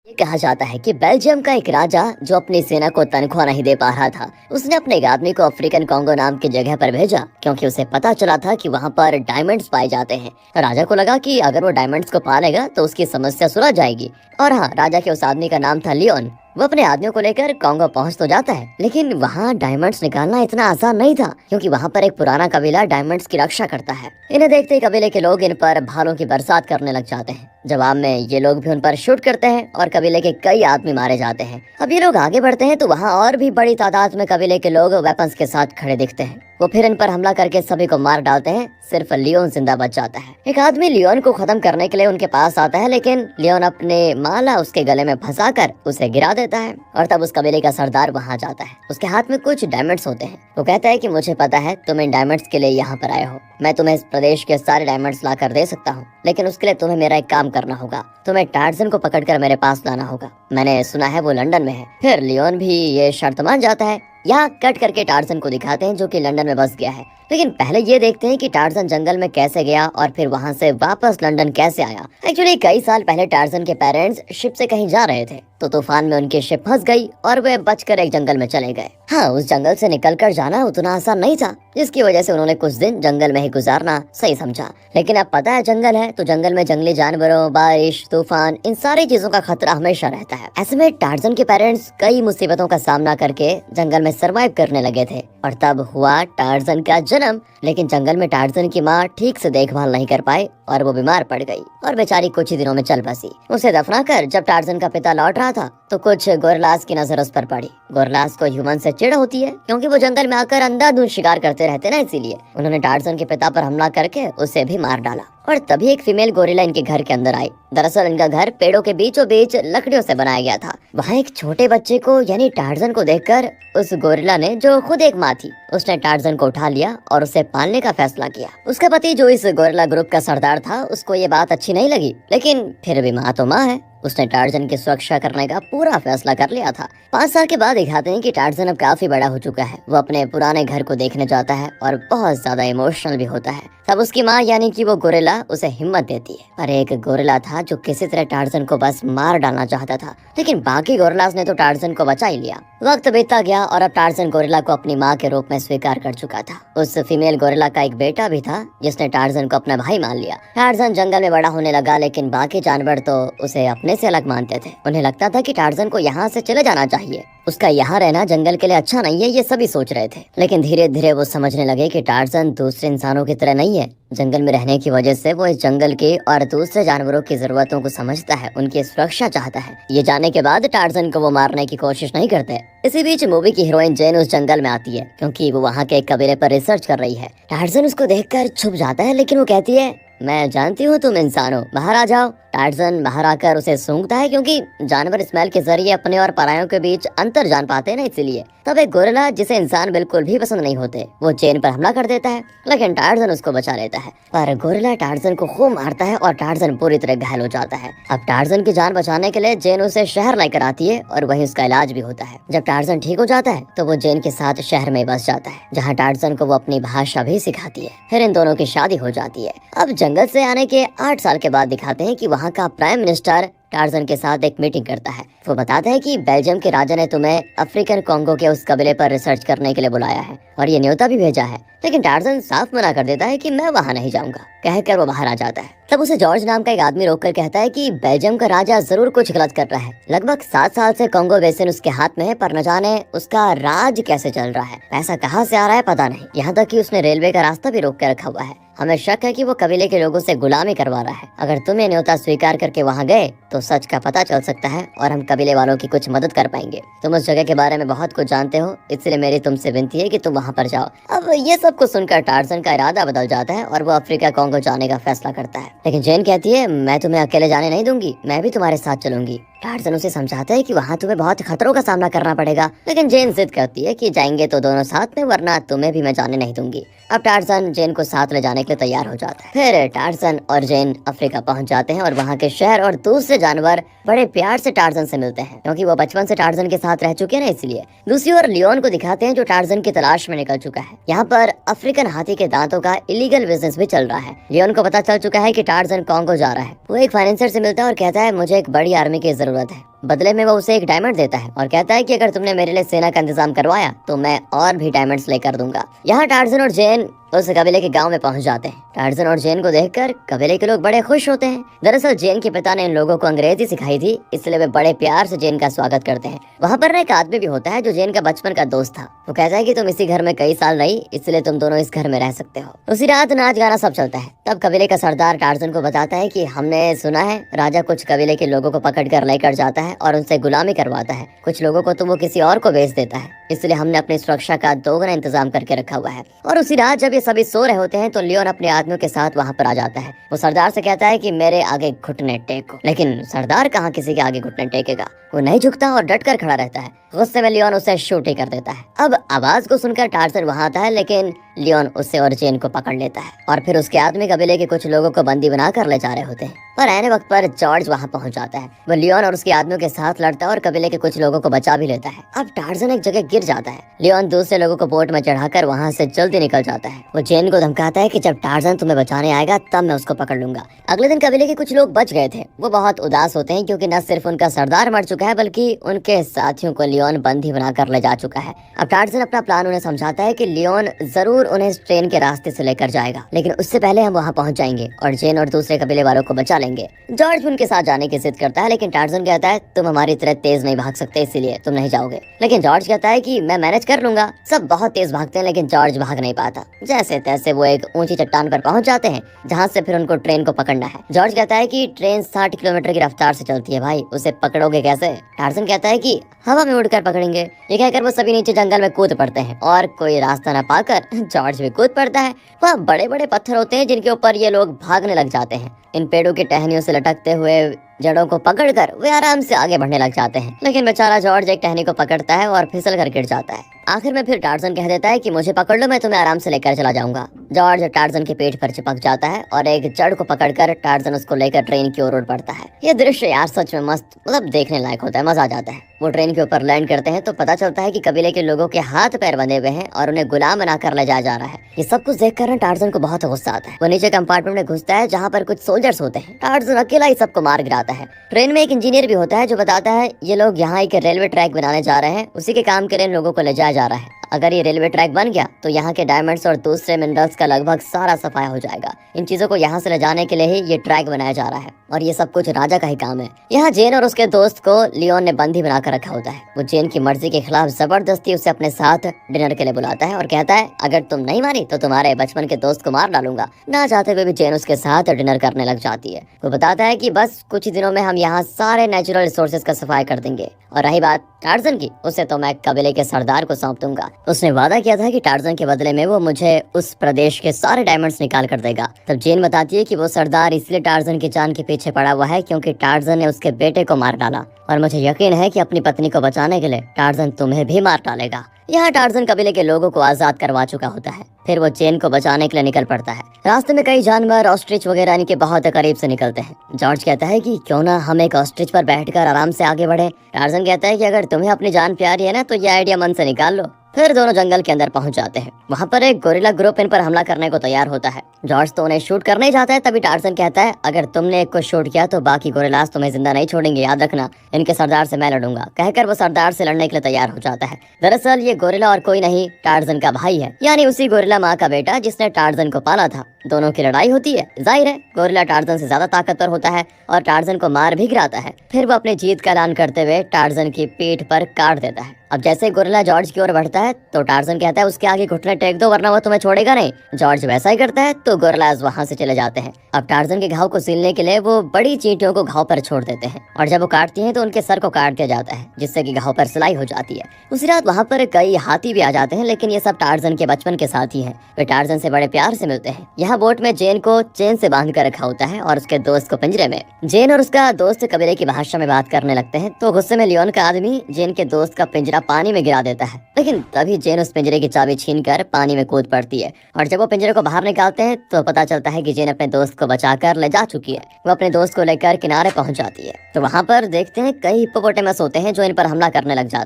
ये कहा जाता है कि बेल्जियम का एक राजा जो अपनी सेना को तनख्वाह नहीं दे पा रहा था, उसने अपने एक आदमी को अफ्रीकन कॉन्गो नाम की जगह पर भेजा, क्योंकि उसे पता चला था कि वहाँ पर डायमंड्स पाए जाते हैं। राजा को लगा कि अगर वो डायमंड्स को पा लेगा तो उसकी समस्या सुलझ जाएगी। और हाँ, राजा के उस आदमी का नाम था लियोन। वो अपने आदमियों को लेकर कॉन्गो पहुंच तो जाता है, लेकिन वहाँ डायमंड्स निकालना इतना आसान नहीं था, क्योंकि वहाँ पर एक पुराना कबीला डायमंड्स की रक्षा करता है। इन्हें देखते ही कबीले के लोग इन पर भालों की बरसात करने लग जाते हैं। जवाब में ये लोग भी उन पर शूट करते हैं और कबीले के कई आदमी मारे जाते हैं। अब ये लोग आगे बढ़ते हैं तो वहाँ और भी बड़ी तादाद में कबीले के लोग वेपन्स के साथ खड़े दिखते हैं। वो फिर इन पर हमला करके सभी को मार डालते हैं। सिर्फ लियोन जिंदा बच जाता है। एक आदमी लियोन को खत्म करने के लिए उनके पास आता है, लेकिन लियोन अपने माला उसके गले में फंसाकर उसे गिरा देता है। और तब उस कबीले का सरदार वहाँ जाता है। उसके हाथ में कुछ डायमंड्स होते हैं। वो कहता है कि मुझे पता है तुम इन डायमंड्स के लिए यहाँ पर आए हो, मैं तुम्हें इस प्रदेश के सारे डायमंड्स ला कर दे सकता हूँ, लेकिन उसके लिए तुम्हें मेरा एक काम करना होगा। तुम्हें टार्जन को पकड़कर मेरे पास लाना होगा। मैंने सुना है वो लंदन में है। फिर लियोन भी ये शर्त मान जाता है। यहाँ कट करके टार्जन को दिखाते हैं जो कि लंदन में बस गया है, लेकिन पहले ये देखते हैं कि टार्जन जंगल में कैसे गया और फिर वहाँ से वापस लंदन कैसे आया। एक्चुअली कई साल पहले टार्जन के पेरेंट्स शिप से कहीं जा रहे थे, तो तूफान में उनकी शिप फंस गई और वे बचकर एक जंगल में चले गए। हाँ, उस जंगल से निकलकर जाना उतना आसान नहीं था, जिसकी वजह से उन्होंने कुछ दिन जंगल में ही गुजारना सही समझा। लेकिन अब पता है जंगल है तो जंगल में जंगली जानवरों, बारिश, तूफान, इन सारी चीजों का खतरा हमेशा रहता है। ऐसे में टार्जन के पेरेंट्स कई मुसीबतों का सामना करके जंगल में सरवाइव करने लगे थे, और तब हुआ टार्जन का जन्म। लेकिन जंगल में टार्जन की माँ ठीक से देखभाल नहीं कर पाई और वो बीमार पड़ गई और बेचारी कुछ ही दिनों में चल बसी। उसे दफनाकर जब टार्जन का पिता लौट रहा था तो कुछ गोरिल्लास की नजर उस पर पड़ी। गोरिल्लास को ह्यूमन से चिढ़ होती है, क्योंकि वो जंगल में आकर अंधाधुंध शिकार करते रहते ना, इसीलिए उन्होंने टार्जन के पिता पर हमला करके उसे भी मार डाला। और तभी एक फीमेल गोरिल्ला इनके घर के अंदर आई। दरअसल इनका घर पेड़ों के बीचों बीच लकड़ियों से बनाया गया था। वहाँ एक छोटे बच्चे को यानी टार्जन को देखकर उस गोरिल्ला ने, जो खुद एक माँ थी, उसने टार्जन को उठा लिया और उसे पालने का फैसला किया। उसका पति जो इस गोरिल्ला ग्रुप का सरदार था, उसको ये बात अच्छी नहीं लगी, लेकिन फिर भी माँ तो माँ है, उसने टार्जन की सुरक्षा करने का पूरा फैसला कर लिया था। 5 साल के बाद दिखाते हैं कि टार्जन अब काफी बड़ा हो चुका है। वो अपने पुराने घर को देखने जाता है और बहुत ज्यादा इमोशनल भी होता है। तब उसकी माँ यानी कि वो गोरिल्ला उसे हिम्मत देती है। पर एक गोरिल्ला था जो किसी तरह टार्जन को बस मार डालना चाहता था, लेकिन बाकी गोरिल्लास ने तो टार्जन को बचा ही लिया। वक्त बीतता गया और अब टार्जन गोरिल्ला को अपनी माँ के रूप में स्वीकार कर चुका था। उस फीमेल गोरिल्ला का एक बेटा भी था जिसने टार्जन को अपना भाई मान लिया। टार्जन जंगल में बड़ा होने लगा, लेकिन बाकी जानवर तो उसे अपने से अलग मानते थे। उन्हें लगता था कि टार्जन को यहाँ से चले जाना चाहिए, उसका यहाँ रहना जंगल के लिए अच्छा नहीं है, ये सभी सोच रहे थे। लेकिन धीरे धीरे वो समझने लगे कि टार्जन दूसरे इंसानों की तरह नहीं है। जंगल में रहने की वजह से वो इस जंगल की और दूसरे जानवरों की जरूरतों को समझता है, उनकी सुरक्षा चाहता है। ये जानने के बाद टार्जन को वो मारने की कोशिश नहीं करते। इसी बीच मूवी की हीरोइन जेन उस जंगल में आती है, क्योंकि वो वहाँ के एक कबीले पर रिसर्च कर रही है। टार्जन उसको देखकर छुप जाता है, लेकिन वो कहती है, मैं जानती हूँ तुम इंसान हो, बाहर आ जाओ। टार्जन बाहर आकर उसे सूंघता है, क्योंकि जानवर स्मेल के जरिए अपने और परायों के बीच अंतर जान पाते हैं ना, इसीलिए। तब एक गोरिल्ला जिसे इंसान बिल्कुल भी पसंद नहीं होते, वो जेन पर हमला कर देता है, लेकिन टार्जन उसको बचा लेता है। पर गोरिल्ला टार्जन को खूब मारता है और टार्जन पूरी तरह घायल हो जाता है। अब टार्जन की जान बचाने के लिए जेन उसे शहर लेकर आती है और वहीं उसका इलाज भी होता है। जब टार्जन ठीक हो जाता है तो वो जेन के साथ शहर में बस जाता है, जहाँ टार्जन को वो अपनी भाषा भी सिखाती है। फिर इन दोनों की शादी हो जाती है। अब जंगल से आने के 8 साल के बाद दिखाते हैं कि वहाँ का प्राइम मिनिस्टर टार्जन के साथ एक मीटिंग करता है। वो बताता है कि बेल्जियम के राजा ने तुम्हें अफ्रीकन कॉन्गो के उस कबीले पर रिसर्च करने के लिए बुलाया है और ये न्योता भी भेजा है, लेकिन टार्जन साफ मना कर देता है कि मैं वहाँ नहीं जाऊंगा, कहकर वो बाहर आ जाता है। तब उसे जॉर्ज नाम का एक आदमी रोककर कहता है कि बेल्जियम का राजा जरूर कुछ गलत कर रहा है। लगभग 7 साल से कॉन्गो बेसिन उसके हाथ में है, पर न जाने उसका राज कैसे चल रहा है, पैसा कहाँ से आ रहा है पता नहीं। यहाँ तक कि उसने रेलवे का रास्ता भी रोक कर रखा हुआ है। हमें शक है कि वो कबीले के लोगों से गुलामी करवा रहा है। अगर तुम ये न्योता स्वीकार करके वहाँ गए तो सच का पता चल सकता है और हम कबीले वालों की कुछ मदद कर पाएंगे। तुम उस जगह के बारे में बहुत कुछ जानते हो, इसलिए मेरी तुमसे विनती है कि तुम वहाँ पर जाओ। अब ये सब कुछ सुनकर टार्जन का इरादा बदल जाता है और वो अफ्रीका कॉन्गो जाने का फैसला करता है। लेकिन जेन कहती है, मैं तुम्हें अकेले जाने नहीं दूंगी, मैं भी तुम्हारे साथ चलूंगी। टार्जन उसे समझाता है कि वहाँ तुम्हें बहुत खतरों का सामना करना पड़ेगा, लेकिन जेन जिद करती है कि जाएंगे तो दोनों साथ में, वरना तुम्हें भी मैं जाने नहीं दूंगी। अब टार्जन जेन को साथ ले जाने के लिए तैयार हो जाता है। फिर टार्जन और जेन अफ्रीका पहुंच जाते हैं और वहाँ के शहर और दूसरे जानवर बड़े प्यार से टार्जन से मिलते हैं, क्योंकि वो बचपन से टार्जन के साथ रह चुके हैं ना, इसलिए। दूसरी ओर लियोन को दिखाते हैं जो टार्जन की तलाश में निकल चुका है। यहाँ पर अफ्रीकन हाथी के दांतों का इलीगल बिजनेस भी चल रहा है। लियोन को पता चल चुका है कि टार्जन कॉन्गो जा रहा है। वो एक फाइनेंसर से मिलता है और कहता है, मुझे एक बड़ी आर्मी की जरूरत जरूरत है। बदले में वो उसे एक डायमंड देता है और कहता है कि अगर तुमने मेरे लिए सेना का इंतजाम करवाया तो मैं और भी डायमंड्स लेकर दूंगा। यहाँ टार्ज़न और जेन उस कबीले के गांव में पहुंच जाते हैं। टार्ज़न और जेन को देखकर कबीले के लोग बड़े खुश होते हैं। दरअसल जेन के पिता ने इन लोगों को अंग्रेजी सिखाई थी, इसलिए वे बड़े प्यार से जेन का स्वागत करते हैं। वहाँ पर एक आदमी भी होता है जो जेन का बचपन का दोस्त था। वो कहता है कि तुम इसी घर में कई साल रही, इसलिए तुम दोनों इस घर में रह सकते हो। उसी रात नाच गाना सब चलता है। तब कबीले का सरदार टार्ज़न को बताता है कि हमने सुना है राजा कुछ कबीले के लोगों को पकड़ कर लेकर जाता है और उनसे गुलामी करवाता है। कुछ लोगों को तो वो किसी और को बेच देता है, इसलिए हमने अपनी सुरक्षा का दोगुना इंतजाम करके रखा हुआ है। और उसी रात जब ये सभी सो रहे होते हैं तो लियोन अपने आदमियों के साथ वहाँ पर आ जाता है। वो सरदार से कहता है कि मेरे आगे घुटने टेको, लेकिन सरदार कहाँ किसी के आगे घुटने टेकेगा। वो नहीं झुकता और डट कर खड़ा रहता है। गुस्से में लियोन उसे शूट ही कर देता है। अब आवाज को सुनकर टार्ज़न वहाँ आता है, लेकिन लियोन उसे और जेन को पकड़ लेता है और फिर उसके आदमी कबीले के कुछ लोगों को बंदी बनाकर ले जा रहे होते हैं। और ऐने वक्त पर जॉर्ज वहाँ पहुँच जाता है। वो लियोन और उसके आदमियों के साथ लड़ता है और कबीले के कुछ लोगों को बचा भी लेता है। अब टार्ज़न एक जगह गिर जाता है। लियोन दूसरे लोगों को बोट में चढ़ाकर वहाँ से जल्दी निकल जाता है। वो जेन को धमकाता है कि जब टार्ज़न तुम्हें बचाने आएगा तब मैं उसको पकड़ लूंगा। अगले दिन कबीले के कुछ लोग बच गए थे। वो बहुत उदास होते हैं क्योंकि न सिर्फ उनका सरदार मर चुका है बल्कि उनके साथियों को लियोन बंदी बनाकर ले जा चुका है। अब टार्ज़न अपना प्लान उन्हें समझाता है कि लियोन जरूर उन्हें ट्रेन के रास्ते से लेकर जाएगा, लेकिन उससे पहले हम वहाँ पहुँच जाएंगे और जेन और दूसरे कबीले वालों को बचा लेंगे। जॉर्ज उनके साथ जाने की जिद करता है, लेकिन टार्ज़न कहता है तुम हमारी तरह तेज नहीं भाग सकते, इसीलिए तुम नहीं जाओगे। लेकिन जॉर्ज कहता है कि मैं मैनेज कर लूंगा। सब बहुत तेज भागते हैं लेकिन जॉर्ज भाग नहीं पाता। जैसे तैसे वो एक ऊंची चट्टान पर पहुंच जाते हैं जहां से फिर उनको ट्रेन को पकड़ना है। जॉर्ज कहता है कि ट्रेन 60 किलोमीटर की रफ्तार से चलती है भाई, उसे पकड़ोगे कैसे? टार्ज़न कहता है कि हवा में उड़कर पकड़ेंगे। ये कहकर वो सभी नीचे जंगल में कूद पड़ते हैं और कोई रास्ता न पाकर जॉर्ज भी कूद पड़ता है। वहाँ बड़े बड़े पत्थर होते हैं जिनके ऊपर ये लोग भागने लग जाते हैं। इन पेड़ों की टहनियों से लटकते हुए जड़ों को पकड़कर वे आराम से आगे बढ़ने लग जाते हैं, लेकिन बेचारा जॉर्ज एक टहनी को पकड़ता है और फिसल कर गिर जाता है। आखिर में फिर टार्ज़न कह देता है कि मुझे पकड़ लो, मैं तुम्हें आराम से लेकर चला जाऊंगा। जॉर्ज टार्ज़न के पेट पर चिपक जाता है और एक जड़ को पकड़कर टार्ज़न उसको लेकर ट्रेन की ओर उड़ पड़ता है। ये दृश्य यार सच में मस्त, मतलब देखने लायक होता है, मजा आ जाता है। वो ट्रेन के ऊपर लैंड करते हैं तो पता चलता है कि कबीले के लोगों के हाथ पैर बंधे हुए हैं और उन्हें गुलाम बनाकर ले जाया जा रहा है। ये सब कुछ देखकर टार्ज़न को बहुत गुस्सा आता है। वो नीचे कंपार्टमेंट में घुसता है जहाँ पर कुछ सोल्जर्स होते हैं। टार्ज़न अकेला ही सबको मार गिराता है। ट्रेन में एक इंजीनियर भी होता है जो बताता है ये लोग यहाँ एक रेलवे ट्रैक बनाने जा रहे हैं, उसी के काम के लिए इन लोगों को ले जाया जा रहा है। अगर ये रेलवे ट्रैक बन गया तो यहाँ के डायमंड्स और दूसरे मिनरल्स का लगभग सारा सफाया हो जाएगा। इन चीजों को यहाँ से ले जाने के लिए ही ये ट्रैक बनाया जा रहा है और ये सब कुछ राजा का ही काम है। यहाँ जेन और उसके दोस्त को लियोन ने बंदी बनाकर रखा होता है। वो जेन की मर्जी के खिलाफ जबरदस्ती उसे अपने साथ डिनर के लिए बुलाता है और कहता है अगर तुम नहीं मानी तो तुम्हारे बचपन के दोस्त को मार डालूंगा। ना चाहते हुए भी जेन उसके साथ डिनर करने लग जाती है। वो बताता है कि बस कुछ ही दिनों में हम यहाँ सारे नेचुरल रिसोर्सेज का सफाया कर देंगे, और रही बात टार्ज़न की, उसे तो मैं कबीले के सरदार को सौंप दूंगा। उसने वादा किया था कि टार्ज़न के बदले में वो मुझे उस प्रदेश के सारे डायमंड्स निकाल कर देगा। तब जेन बताती है कि वो सरदार इसलिए टार्ज़न की जान के पीछे पड़ा हुआ है क्योंकि टार्ज़न ने उसके बेटे को मार डाला, और मुझे यकीन है कि अपनी पत्नी को बचाने के लिए टार्ज़न तुम्हें भी मार डालेगा। यहाँ टार्ज़न कबीले के लोगों को आजाद करवा चुका होता है। फिर वो जेन को बचाने के लिए निकल पड़ता है। रास्ते में कई जानवर ऑस्ट्रिच वगैरह इनके बहुत करीब से निकलते हैं। जॉर्ज कहता है कि क्यों ना हम एक ऑस्ट्रिच पर बैठकर आराम से आगे बढ़े। टार्ज़न कहता है कि अगर तुम्हें अपनी जान प्यारी है ना तो ये आइडिया मन से निकाल लो। फिर दोनों जंगल के अंदर पहुंच जाते हैं। वहाँ पर एक गोरिल्ला ग्रुप इन पर हमला करने को तैयार होता है। जॉर्ज तो उन्हें शूट करने ही जाता है, तभी टार्ज़न कहता है अगर तुमने एक को शूट किया तो बाकी गोरिल्लास तुम्हें जिंदा नहीं छोड़ेंगे, याद रखना, इनके सरदार से मैं लड़ूंगा। कहकर वो सरदार से लड़ने के लिए तैयार हो जाता है। दरअसल ये गोरिल्ला और कोई नहीं, टार्ज़न का भाई है, यानी उसी गोरिल्ला माँ का बेटा जिसने टार्ज़न को पाला था। दोनों की लड़ाई होती है। जाहिर है गोरिल्ला टार्ज़न से ज्यादा ताकतवर होता है और टार्ज़न को मार भी गिराता है। फिर वो अपनी जीत का ऐलान करते हुए टार्ज़न की पीठ पर काट देता है। अब जैसे गोरिल्ला जॉर्ज की ओर बढ़ता है तो टार्ज़न कहता है उसके आगे घुटने टेक दो वरना वो तुम्हें छोड़ेगा नहीं। जॉर्ज वैसा ही करता है तो गोरिल्लास वहाँ से चले जाते हैं। अब टार्ज़न के घाव को सीलने के लिए वो बड़ी चींटियों को घाव पर छोड़ देते हैं और जब वो काटती हैं तो उनके सर को काट दिया जाता है जिससे कि घाव पर सिलाई हो जाती है। उसी रात वहाँ पर कई हाथी भी आ जाते हैं, लेकिन ये सब टार्ज़न के बचपन के साथी हैं। वे टार्ज़न से बड़े प्यार से मिलते हैं। यहाँ बोट में जेन को चेन से बांध कर रखा होता है और उसके दोस्त को पिंजरे में। जेन और उसका दोस्त कबीले की भाषा में बात करने लगते हैं तो गुस्से में लियोन का आदमी जेन के दोस्त का पिंजरा पानी में गिरा देता है, लेकिन तभी जेन उस पिंजरे की चाबी छीनकर पानी में कूद पड़ती है और जब वो पिंजरे को बाहर निकालते हैं तो पता चलता है कि जेन अपने दोस्त को बचाकर ले जा चुकी है। वो अपने दोस्त को लेकर किनारे पहुंच जाती है तो वहाँ पर देखते हैं कई हिप्पोपोटेमस होते हैं जो इन पर हमला करने लग जाते हैं।